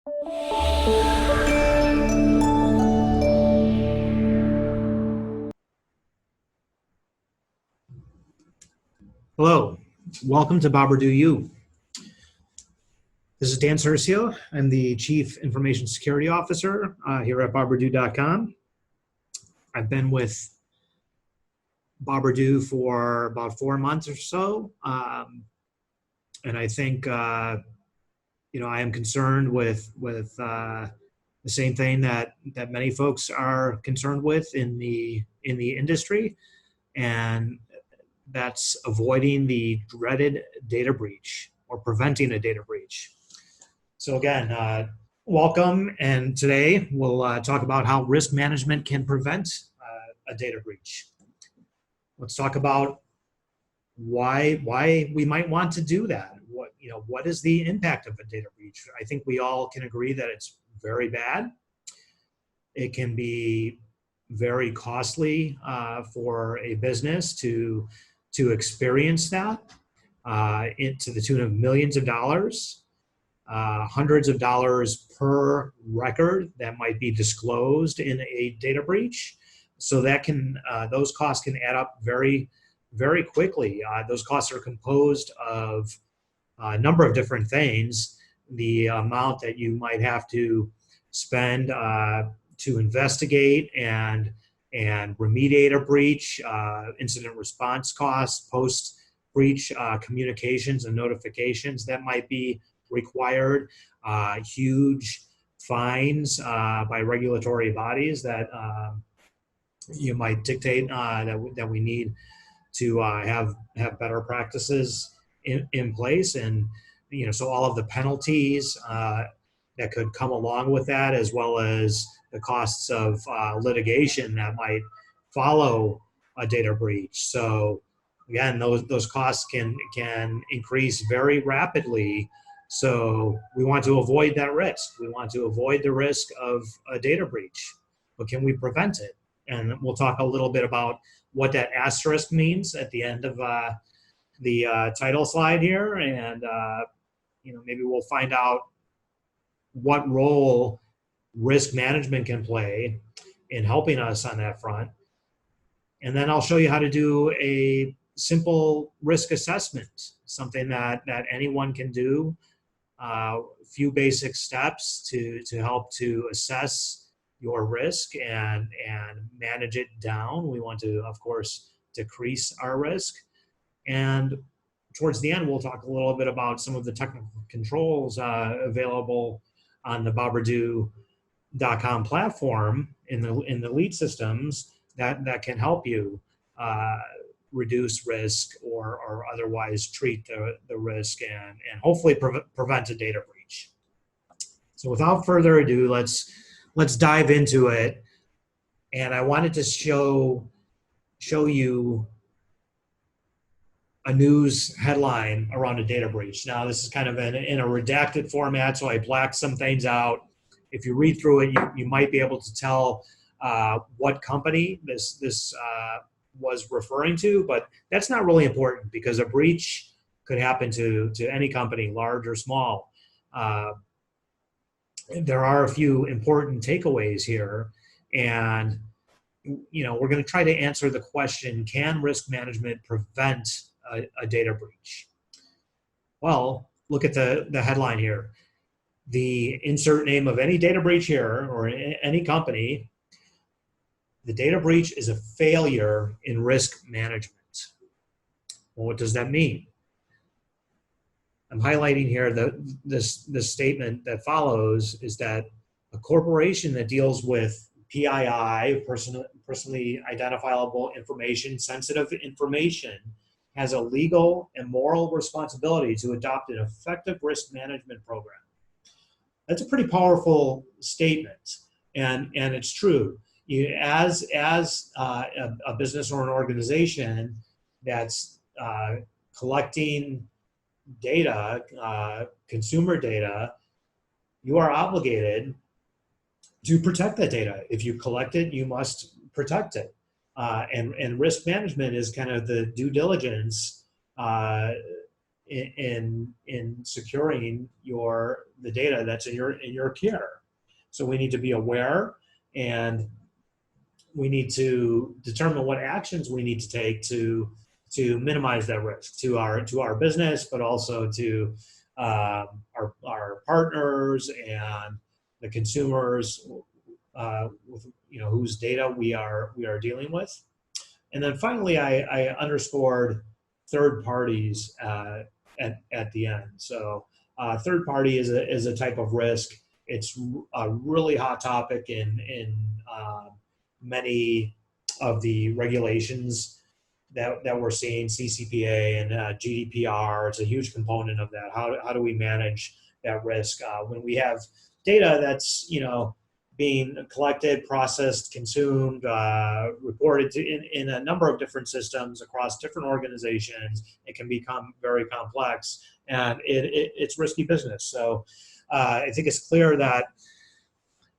Hello, welcome to boberdoo. This is Dan Cercio. I'm the Chief Information Security Officer here at boberdoo.com. I've been with Boberdoo for about 4 months or so, and I think I am concerned with the same thing that many folks are concerned with in the industry, and that's avoiding the dreaded data breach or preventing a data breach. So again, welcome, and today we'll talk about how risk management can prevent a data breach. Let's talk about why we might want to do that. What is the impact of a data breach? I think we all can agree that it's very bad. It can be very costly for a business to experience that, to the tune of millions of dollars. Hundreds of dollars per record that might be disclosed in a data breach. So that can those costs can add up very, very quickly. Those costs are composed of a number of different things. The amount that you might have to spend to investigate and remediate a breach, incident response costs, post-breach communications and notifications that might be required, huge fines by regulatory bodies that you might dictate that we need to have better practices in place, and so all of the penalties that could come along with that, as well as the costs of litigation that might follow a data breach. So again, those costs can increase very rapidly. So we want to avoid that risk. We want to avoid the risk of a data breach, but can we prevent it? And we'll talk a little bit about what that asterisk means at the end of the title slide here, and maybe we'll find out what role risk management can play in helping us on that front. And then I'll show you how to do a simple risk assessment, something that anyone can do. A few basic steps to help to assess your risk and manage it down. We want to, of course, decrease our risk. And towards the end, we'll talk a little bit about some of the technical controls available on the boberdoo.com platform in the lead systems that can help you reduce risk or otherwise treat the risk and hopefully prevent a data breach. So without further ado, let's dive into it. And I wanted to show you a news headline around a data breach. Now this is kind of in a redacted format, so I blacked some things out. If you read through it, you might be able to tell what company this was referring to, but that's not really important because a breach could happen to any company, large or small. There are a few important takeaways here, and we're going to try to answer the question: can risk management prevent a data breach? Well, look at the headline here. The insert name of any data breach here, or any company. The data breach is a failure in risk management. Well, what does that mean? I'm highlighting here this statement that follows is that a corporation that deals with PII, personally identifiable information, sensitive information, has a legal and moral responsibility to adopt an effective risk management program. That's a pretty powerful statement, and it's true. As a business or an organization that's collecting data, consumer data, you are obligated to protect that data. If you collect it, you must protect it. And risk management is kind of the due diligence in securing the data that's in your care. So we need to be aware, and we need to determine what actions we need to take to minimize that risk to our business, but also to our partners and the consumers, with whose data we are dealing with. And then finally, I underscored third parties at the end. So third party is a type of risk. It's a really hot topic in many of the regulations that we're seeing, CCPA and GDPR. It's a huge component of that. How do we manage that risk when we have data that's being collected, processed, consumed, reported in a number of different systems across different organizations? It can become very complex, and it's risky business. So I think it's clear that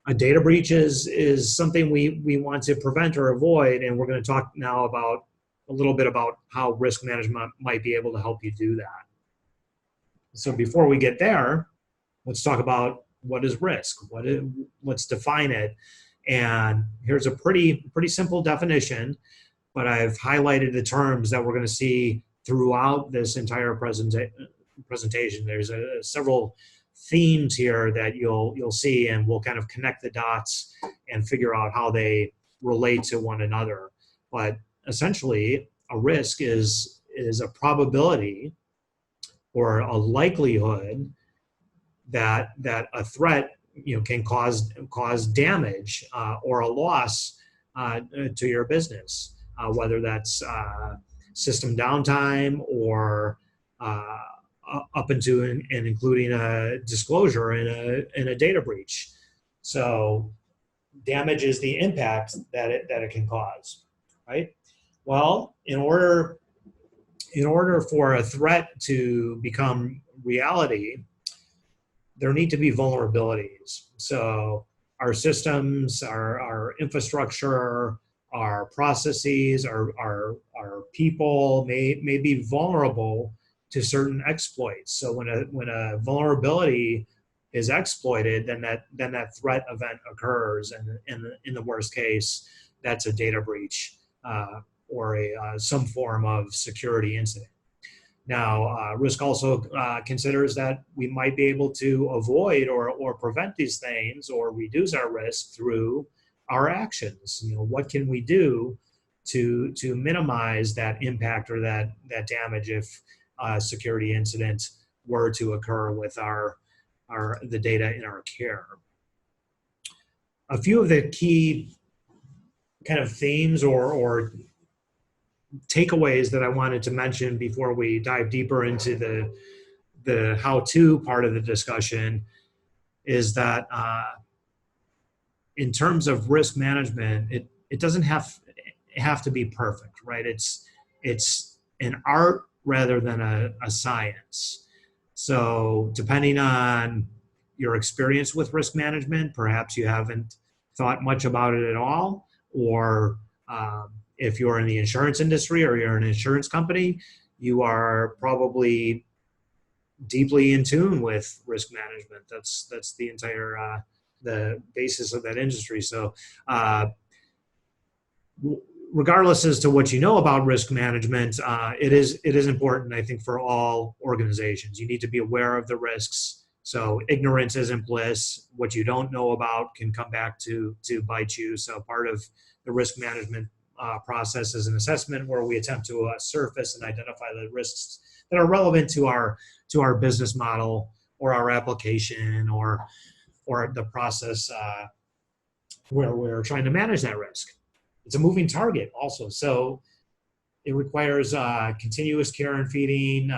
a data breach is something we want to prevent or avoid, and we're going to talk now a little bit about how risk management might be able to help you do that. So before we get there, let's talk about what is risk. Let's define it. And here's a pretty simple definition, but I've highlighted the terms that we're going to see throughout this entire presentation. There's several themes here that you'll see, and we'll kind of connect the dots and figure out how they relate to one another. But essentially, a risk is a probability or a likelihood that a threat can cause damage or a loss to your business, whether that's system downtime or up into and including a disclosure in a data breach. So damage is the impact that it can cause, right? Well, in order for a threat to become reality, there need to be vulnerabilities. So our systems, our infrastructure, our processes, our people may be vulnerable to certain exploits. So when a vulnerability is exploited, then that threat event occurs, and in the worst case, that's a data breach or some form of security incident. Now, risk also considers that we might be able to avoid or prevent these things or reduce our risk through our actions. What can we do to minimize that impact or that damage if a security incident were to occur with the data in our care? A few of the key kind of themes or takeaways that I wanted to mention before we dive deeper into the how-to part of the discussion is that in terms of risk management, it doesn't have to be perfect, right? It's an art rather than a science. So depending on your experience with risk management, perhaps you haven't thought much about it at all, or if you're in the insurance industry or you're an insurance company, you are probably deeply in tune with risk management. That's the entire the basis of that industry. So regardless as to what you know about risk management, it is important, I think, for all organizations. You need to be aware of the risks. So ignorance isn't bliss. What you don't know about can come back to bite you. So part of the risk management process is an assessment where we attempt to surface and identify the risks that are relevant to our business model or our application or the process where we're trying to manage that risk. It's a moving target also. So it requires continuous care and feeding,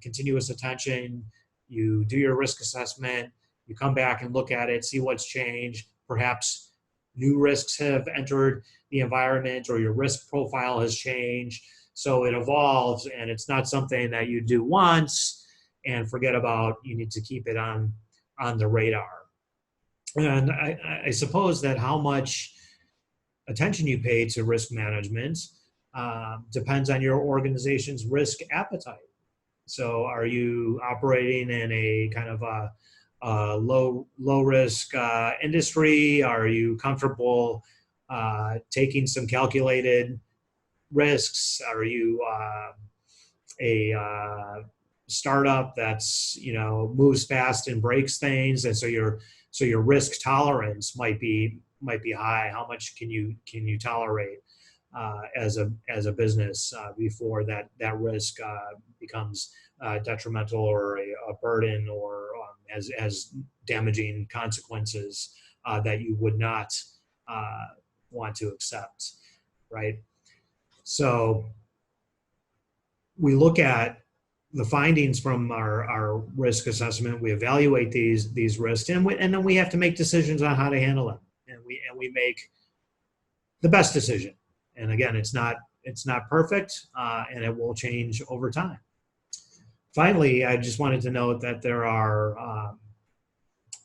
continuous attention. You do your risk assessment, you come back and look at it, see what's changed. Perhaps new risks have entered the environment or your risk profile has changed. So it evolves, and it's not something that you do once and forget about. You need to keep it on the radar. And I suppose that how much attention you pay to risk management depends on your organization's risk appetite. So are you operating in a kind of a low risk industry? Are you comfortable taking some calculated risks? Are you a startup that's moves fast and breaks things, and so your risk tolerance might be high? How much can you tolerate as a business before that risk becomes detrimental or a burden, or has damaging consequences that you would not uh, want to accept, right? So we look at the findings from our risk assessment. We evaluate these risks, and then we have to make decisions on how to handle them. And we make the best decision. And again, it's not perfect, and it will change over time. Finally, I just wanted to note that there are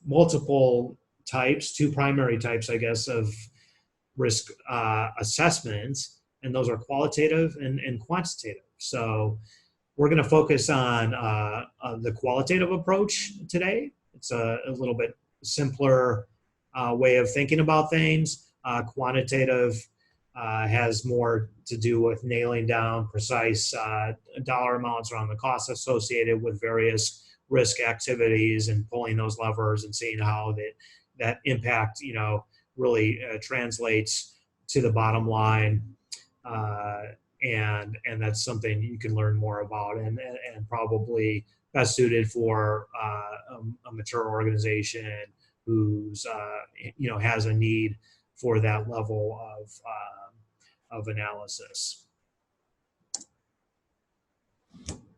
multiple types, two primary types, I guess, of risk assessments, and those are qualitative and quantitative. So we're going to focus on the qualitative approach today. It's a little bit simpler way of thinking about things. Quantitative has more to do with nailing down precise dollar amounts around the costs associated with various risk activities and pulling those levers and seeing how that impact really translates to the bottom line. And that's something you can learn more about, and probably best suited for a mature organization who's has a need for that level of analysis.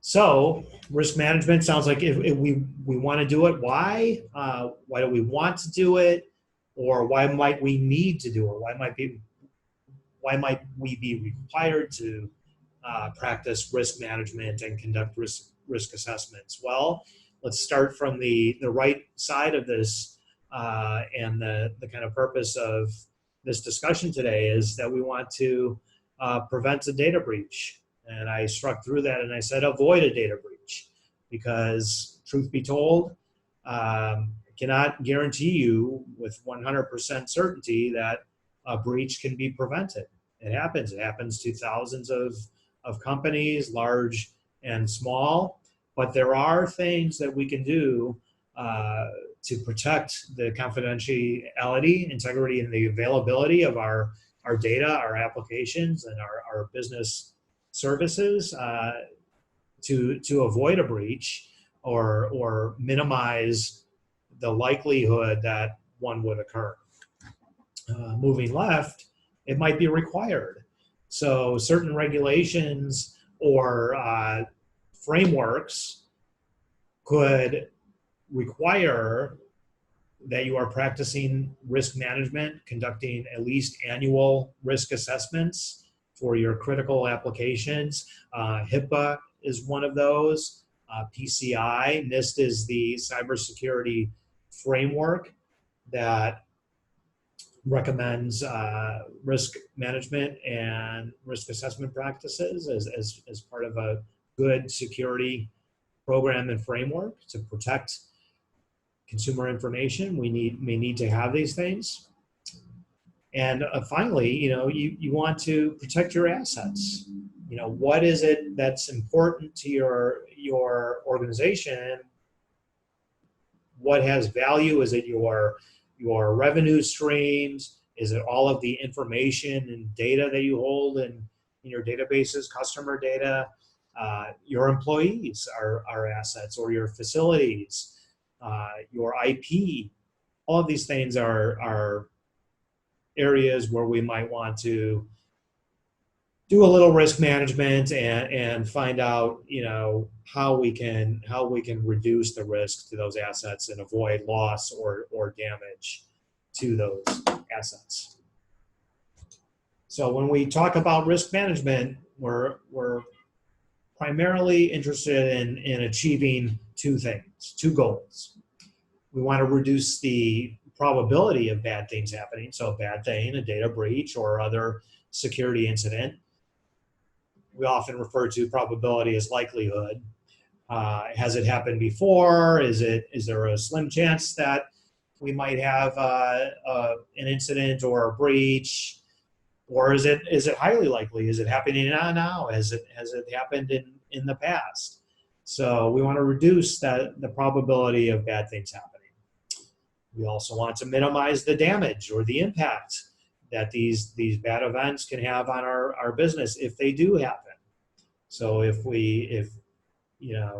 So risk management sounds like if we want to do it, why do we want to do it, or why might we need to do it? Why might we be required to practice risk management and conduct risk assessments? Well, let's start from the right side of this, and the kind of purpose of this discussion today is that we want to prevent a data breach. And I struck through that and I said avoid a data breach, because truth be told, cannot guarantee you with 100% certainty that a breach can be prevented. It happens. It happens to thousands of companies, large and small. But there are things that we can do to protect the confidentiality, integrity, and the availability of our data, our applications, and our business services to avoid a breach, or minimize the likelihood that one would occur. Moving left, it might be required. So certain regulations or frameworks could require that you are practicing risk management, conducting at least annual risk assessments for your critical applications. HIPAA is one of those. PCI, NIST is the cybersecurity framework that recommends risk management and risk assessment practices as part of a good security program and framework to protect consumer information. We need to have these things. And finally, you want to protect your assets. What is it that's important to your organization? What has value? Is it your revenue streams? Is it all of the information and data that you hold in your databases, customer data? Your employees are assets, or your facilities, your IP. All of these things are areas where we might want to do a little risk management and find out, how we can reduce the risk to those assets and avoid loss or damage to those assets. So when we talk about risk management, we're primarily interested in achieving two goals. We want to reduce the probability of bad things happening. So a bad thing, a data breach, or other security incident. We often refer to probability as likelihood. Has it happened before? Is there a slim chance that we might have an incident or a breach? Or is it highly likely? Is it happening now? Has it happened in the past? So we want to reduce the probability of bad things happening. We also want to minimize the damage or the impact that these bad events can have on our business if they do happen. So if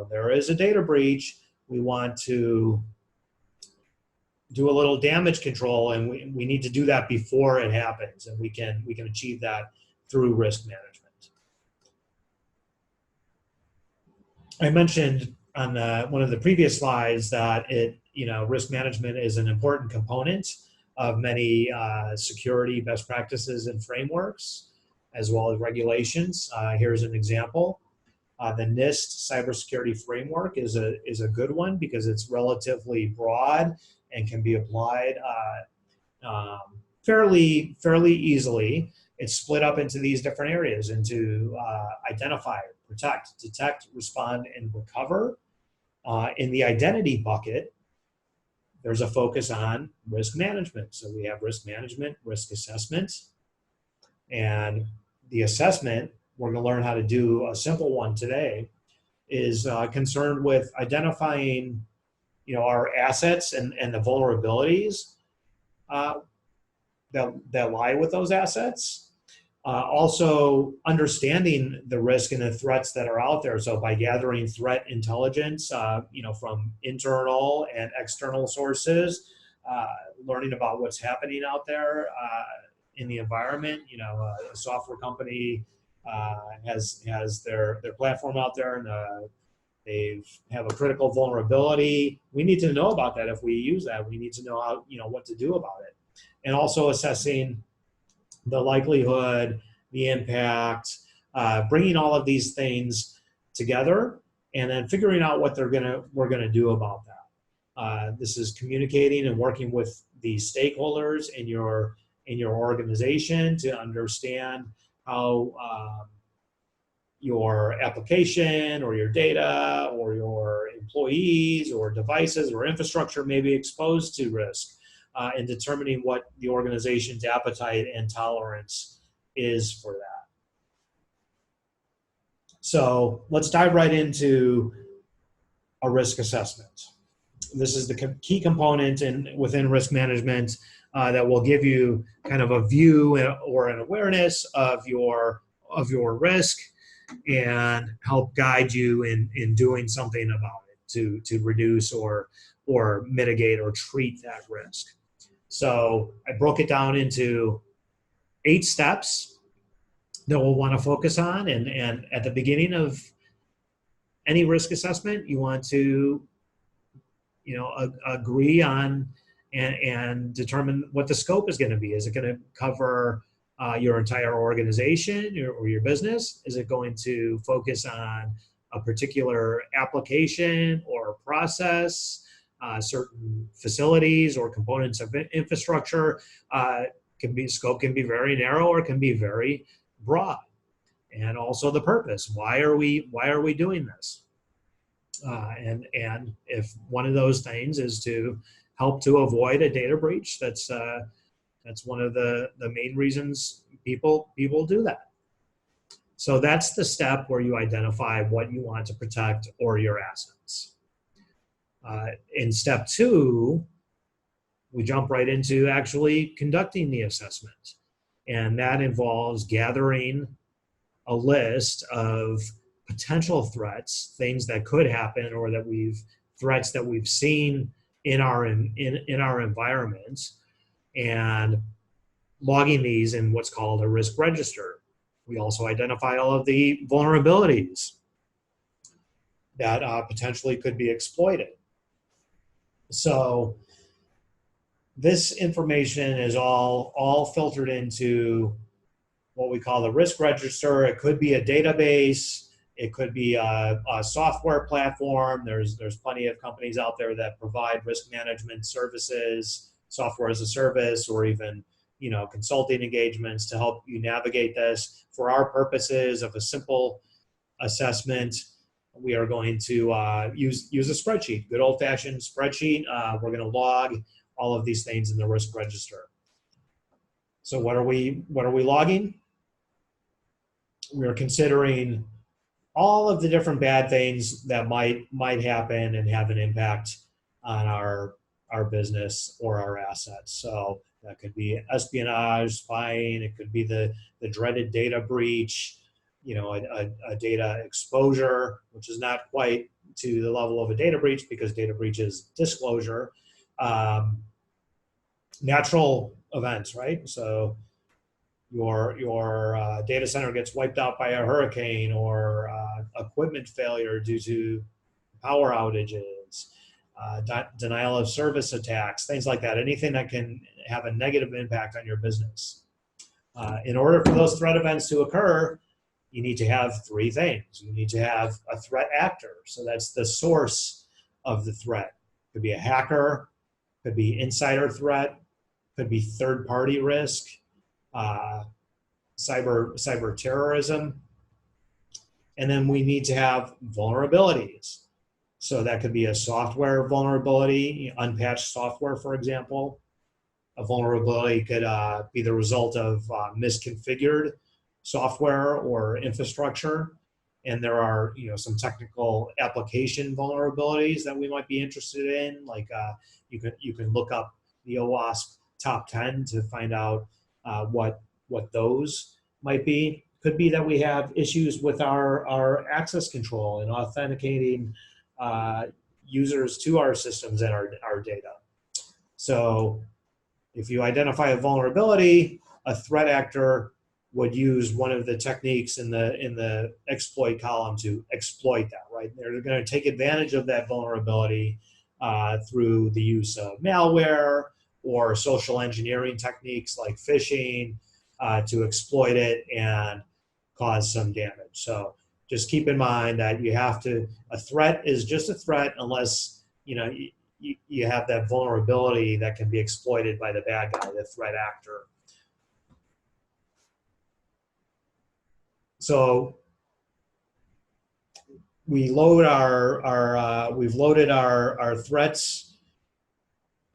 there is a data breach, we want to do a little damage control, and we need to do that before it happens, and we can achieve that through risk management. I mentioned on one of the previous slides that risk management is an important component of many security best practices and frameworks, as well as regulations. Here's an example. The NIST cybersecurity framework is a good one because it's relatively broad and can be applied fairly easily. It's split up into these different areas, into identify, protect, detect, respond, and recover. In the identity bucket, there's a focus on risk management. So we have risk management, risk assessment, and the assessment, we're going to learn how to do a simple one today, is concerned with identifying our assets and the vulnerabilities that lie with those assets. Also understanding the risk and the threats that are out there. So by gathering threat intelligence, from internal and external sources, learning about what's happening out there in the environment. A software company has their platform out there, and they have a critical vulnerability. We need to know about that. If we use that, we need to know how, what to do about it. And also assessing the likelihood, the impact, bringing all of these things together, and then figuring out what we're gonna do about that. This is communicating and working with the stakeholders in your organization to understand how your application or your data or your employees or devices or infrastructure may be exposed to risk, and determining what the organization's appetite and tolerance is for that. So let's dive right into a risk assessment. This is the key component within risk management that will give you kind of a view or an awareness of your risk and help guide you in doing something about it to reduce or mitigate or treat that risk. So I broke it down into 8 steps that we'll want to focus on. And at the beginning of any risk assessment, you want to, agree on and determine what the scope is going to be. Is it going to cover your entire organization or your business? Is it going to focus on a particular application or process? Certain facilities or components of infrastructure? Scope can be very narrow or can be very broad. And also the purpose. Why are we doing this? And if one of those things is to help to avoid a data breach, that's one of the main reasons people do that. So that's the step where you identify what you want to protect or your assets. In step 2, we jump right into actually conducting the assessment. And that involves gathering a list of potential threats, things that could happen or threats that we've seen in our environment, and logging these in what's called a risk register. We also identify all of the vulnerabilities that potentially could be exploited. So this information is all filtered into what we call the risk register. It could be a database. It could be a software platform. There's plenty of companies out there that provide risk management services, software as a service, or even consulting engagements to help you navigate this. For our purposes of a simple assessment, we are going to use a spreadsheet, good old-fashioned spreadsheet. We're going to log all of these things in the risk register. So what are we logging? We're considering all of the different bad things that might happen and have an impact on our business or our assets. So that could be espionage, spying. It could be the dreaded data breach, a data exposure, which is not quite to the level of a data breach because data breach is disclosure. Natural events, right? So your data center gets wiped out by a hurricane or equipment failure due to power outages, denial of service attacks, things like that, anything that can have a negative impact on your business. In order for those threat events to occur, you need to have three things. You need to have a threat actor. So that's the source of the threat. Could be a hacker, could be insider threat, could be third-party risk, cyber terrorism. And then we need to have vulnerabilities. So that could be a software vulnerability, unpatched software, for example. A vulnerability could be the result of misconfigured software or infrastructure. And there are, some technical application vulnerabilities that we might be interested in. Like you can look up the OWASP top 10 to find out what those might be. Could be that we have issues with our access control and authenticating users to our systems and our data. So if you identify a vulnerability, a threat actor would use one of the techniques in the exploit column to exploit that, right? They're going to take advantage of that vulnerability through the use of malware or social engineering techniques like phishing to exploit it and cause some damage. So just keep in mind that a threat is just a threat unless, you have that vulnerability that can be exploited by the bad guy, the threat actor. So we've loaded our threats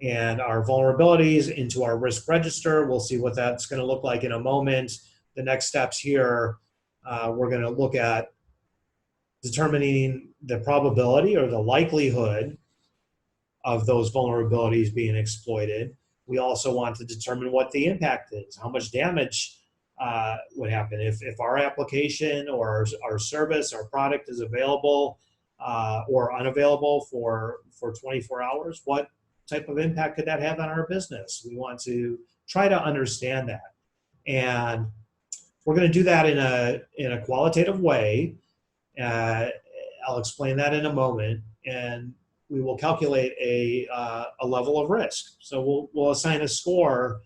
and our vulnerabilities into our risk register. We'll see what that's going to look like in a moment. The next steps here, we're going to look at determining the probability or the likelihood of those vulnerabilities being exploited. We also want to determine what the impact is, how much damage would happen if our application or our service, our product is available or unavailable for 24 hours. What type of impact could that have on our business? We want to try to understand that. And we're going to do that in a qualitative way. I'll explain that in a moment. And we will calculate a level of risk. So we'll assign a score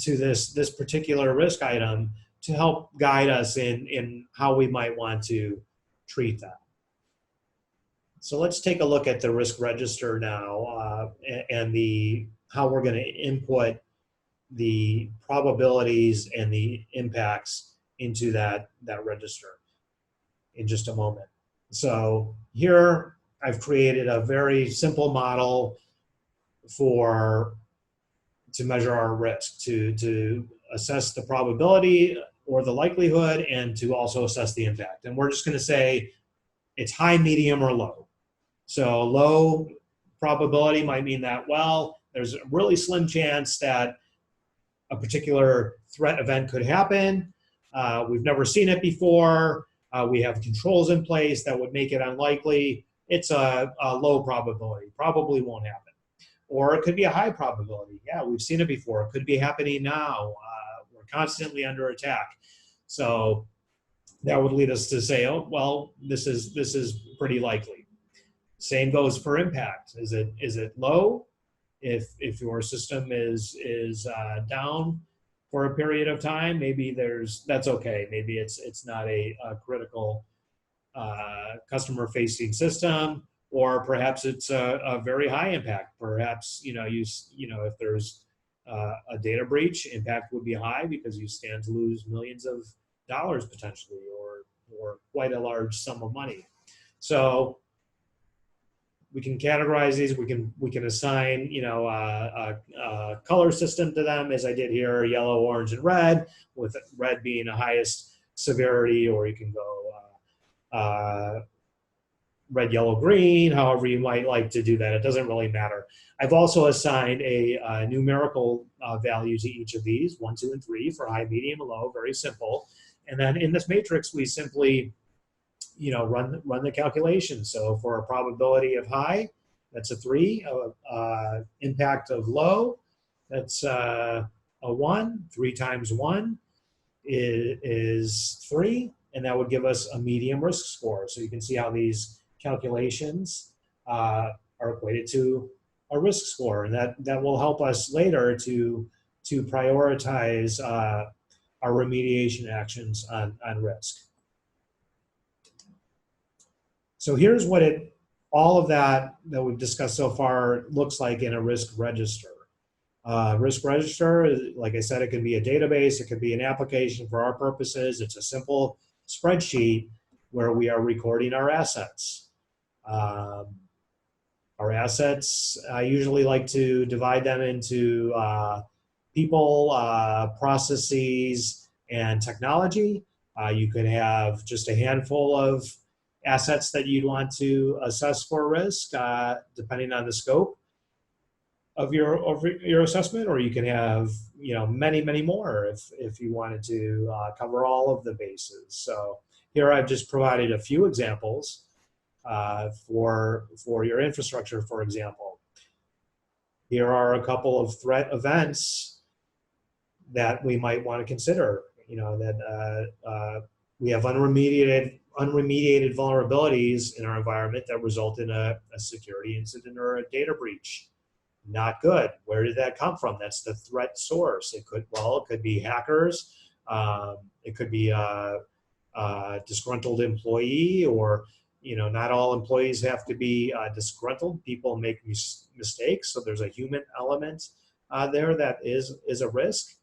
to this particular risk item to help guide us in how we might want to treat that. So let's take a look at the risk register now and how we're going to input the probabilities and the impacts into that register in just a moment. So here I've created a very simple model to measure our risk, to assess the probability or the likelihood, and to also assess the impact. And we're just going to say it's high, medium, or low. So low probability might mean that, well, there's a really slim chance that a particular threat event could happen. We've never seen it before. We have controls in place that would make it unlikely. It's a low probability, probably won't happen. Or it could be a high probability. Yeah, we've seen it before. It could be happening now. We're constantly under attack. So that would lead us to say, oh, well, this is pretty likely. Same goes for impact. Is it low? If your system is down for a period of time, maybe that's okay. Maybe it's not a critical customer-facing system, or perhaps it's a very high impact. Perhaps if there's a data breach, impact would be high because you stand to lose millions of dollars potentially, or or quite a large sum of money. So we can categorize these. We can assign, a color system to them, as I did here: yellow, orange, and red, with red being the highest severity, or you can go red, yellow, green, however you might like to do that. It doesn't really matter. I've also assigned a numerical value to each of these: 1, 2, and 3 for high, medium, and low. Very simple. And then in this matrix, we simply run the calculation. So for a probability of high, that's a 3. Impact of low, that's a 1. 3 times 1 is 3, and that would give us a medium risk score. So you can see how these calculations are equated to a risk score, and that will help us later to prioritize our remediation actions on risk. So here's what all of that we've discussed so far looks like in a risk register. Risk register, like I said, it could be a database, it could be an application. For our purposes, it's a simple spreadsheet where we are recording our assets. Our assets, I usually like to divide them into people, processes, and technology. You could have just a handful of assets that you'd want to assess for risk, depending on the scope of your assessment, or you can have many more if you wanted to cover all of the bases. So here I've just provided a few examples for your infrastructure. For example, here are a couple of threat events that we might want to consider. That we have unremediated vulnerabilities in our environment that result in a security incident or a data breach. Not good. Where did that come from? That's the threat source. It could be hackers. It could be a disgruntled employee, or not all employees have to be disgruntled. People make mistakes, so there's a human element there that is a risk.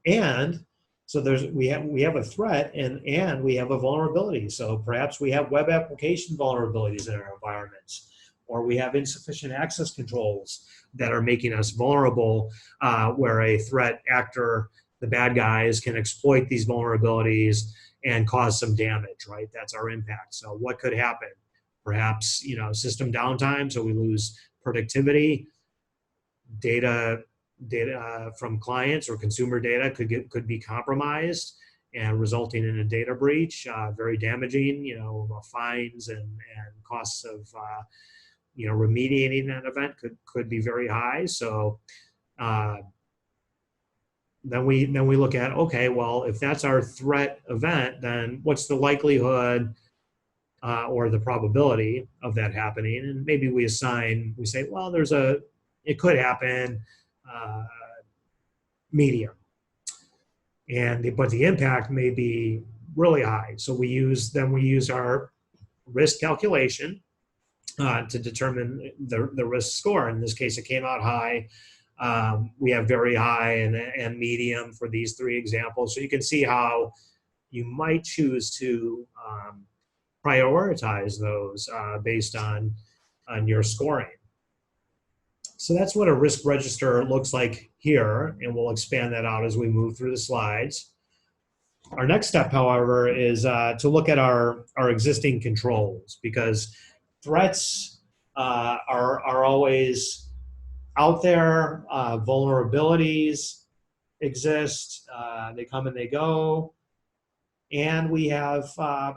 And so we have a threat and we have a vulnerability. So perhaps we have web application vulnerabilities in our environments, or we have insufficient access controls that are making us vulnerable, where a threat actor, the bad guys, can exploit these vulnerabilities and cause some damage, right? That's our impact. So what could happen? Perhaps, system downtime, so we lose productivity. Data from clients or consumer data could be compromised and resulting in a data breach, very damaging. Fines and costs of remediating that event could be very high. So then we look at, okay, well, if that's our threat event, then what's the likelihood or the probability of that happening? And maybe we say, well, it could happen, medium, but the impact may be really high. So we use our risk calculation to determine the risk score. In this case, it came out high. We have very high and medium for these 3 examples. So you can see how you might choose to prioritize those based on your scoring. So that's what a risk register looks like here, and we'll expand that out as we move through the slides. Our next step, however, is to look at our existing controls, because threats are always out there. Vulnerabilities exist. They come and they go. And we have,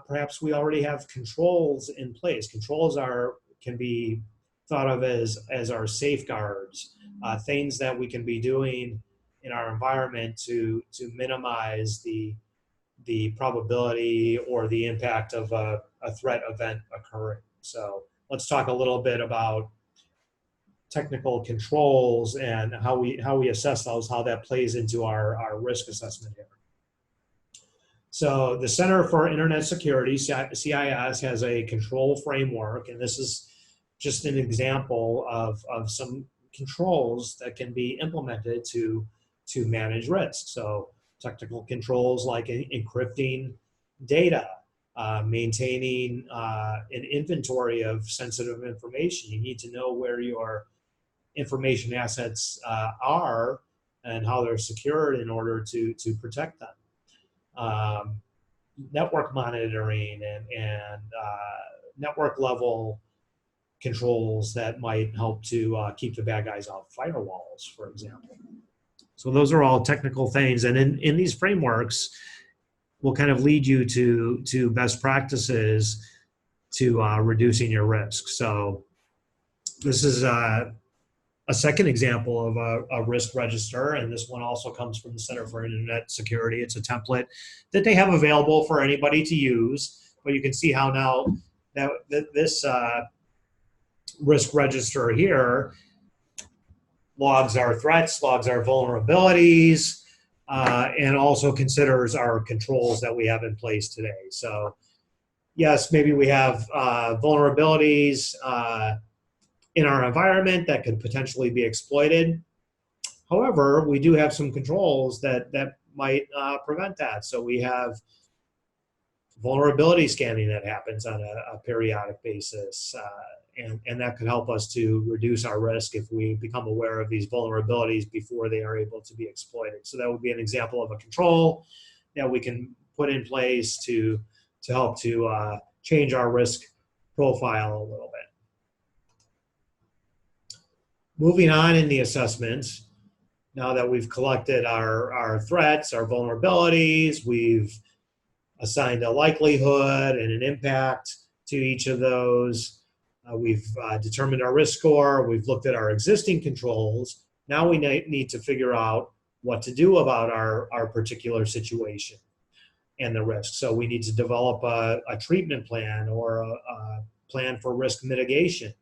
perhaps we already have controls in place. Controls can be thought of as our safeguards, things that we can be doing in our environment to minimize the probability or the impact of a threat event occurring. So let's talk a little bit about technical controls and how we assess those, how that plays into our risk assessment here. So the Center for Internet Security, CIS, has a control framework, and this is just an example of some controls that can be implemented to manage risk. So technical controls like encrypting data, maintaining an inventory of sensitive information. You need to know where your information assets are and how they're secured in order to protect them. Network monitoring and network level controls that might help to keep the bad guys off firewalls, for example. So those are all technical things. And in these frameworks will kind of lead you to best practices to reducing your risk. So this is a second example of a risk register, and this one also comes from the Center for Internet Security. It's a template that they have available for anybody to use, but you can see how now that this risk register here logs our threats, logs our vulnerabilities, and also considers our controls that we have in place today. So yes, maybe we have vulnerabilities in our environment that could potentially be exploited. However, we do have some controls that might prevent that. So we have vulnerability scanning that happens on a periodic basis, and that could help us to reduce our risk if we become aware of these vulnerabilities before they are able to be exploited. So that would be an example of a control that we can put in place to help to change our risk profile a little bit. Moving on in the assessments, now that we've collected our threats, our vulnerabilities, we've assigned a likelihood and an impact to each of those. We've determined our risk score. We've looked at our existing controls. Now we need to figure out what to do about our particular situation and the risk. So we need to develop a treatment plan or a plan for risk mitigation.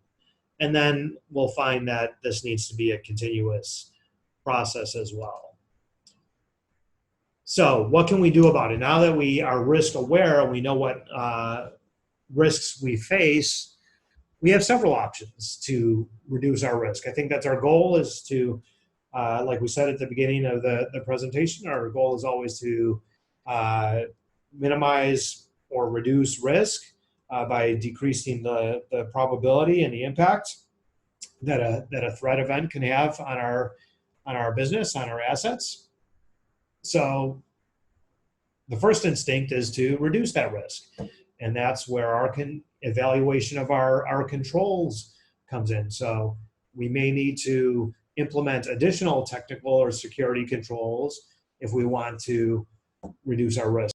And then we'll find that this needs to be a continuous process as well. So what can we do about it? Now that we are risk aware and we know what risks we face, we have several options to reduce our risk. I think that's our goal is to, like we said at the beginning of the presentation, our goal is always to minimize or reduce risk by decreasing the probability and the impact that a threat event can have on our business, on our assets. So the first instinct is to reduce that risk. And that's where our evaluation of our controls comes in. So we may need to implement additional technical or security controls if we want to reduce our risk.